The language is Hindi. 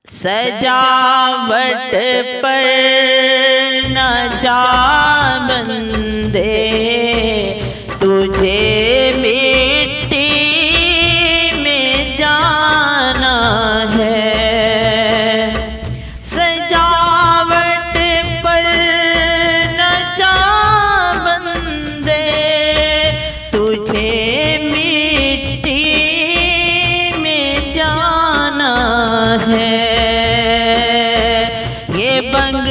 सजावट पर न जा बंदे, तुझे मिट्टी में जाना है। सजावट पर न जा बंदे, तुझे मिट्टी में जाना है। ये बंग